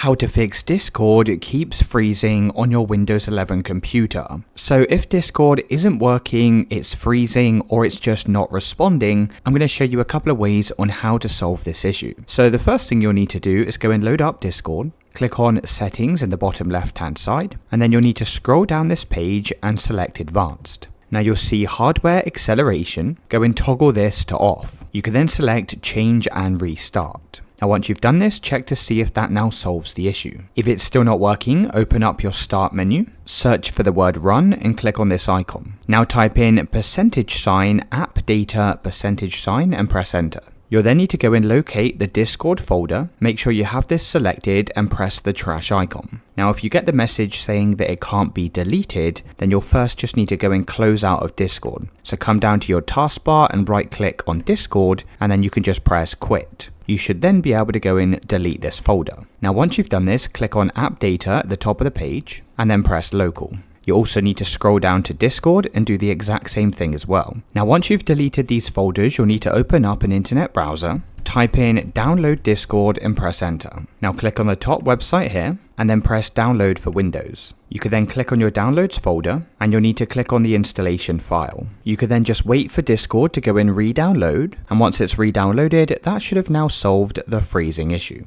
How to fix Discord keeps freezing on your Windows 11 computer. So if Discord isn't working, it's freezing, or it's just not responding, I'm going to show you a couple of ways on how to solve this issue. So the first thing you'll need to do is go and load up Discord. Click on Settings in the bottom left hand side, and then you'll need to scroll down this page and select Advanced. Now you'll see Hardware Acceleration. Go and toggle this to off. You can then select Change and Restart. Now once you've done this, check to see if that now solves the issue. If it's still not working, open up your Start menu, search for the word Run and click on this icon. Now type in $appdata% and press Enter. You'll then need to go and locate the Discord folder, make sure you have this selected and press the trash icon. Now if you get the message saying that it can't be deleted, then you'll first just need to go and close out of Discord. So come down to your taskbar and right click on Discord, and then you can just press Quit. You should then be able to go and delete this folder. Now once you've done this, click on App Data at the top of the page and then press Local. You also need to scroll down to Discord and do the exact same thing as well. Now once you've deleted these folders, you'll need to open up an internet browser, type in Download Discord and press Enter. Now click on the top website here and then press Download for Windows. You can then click on your Downloads folder and you'll need to click on the installation file. You can then just wait for Discord to go and re-download, and once it's re-downloaded, that should have now solved the freezing issue.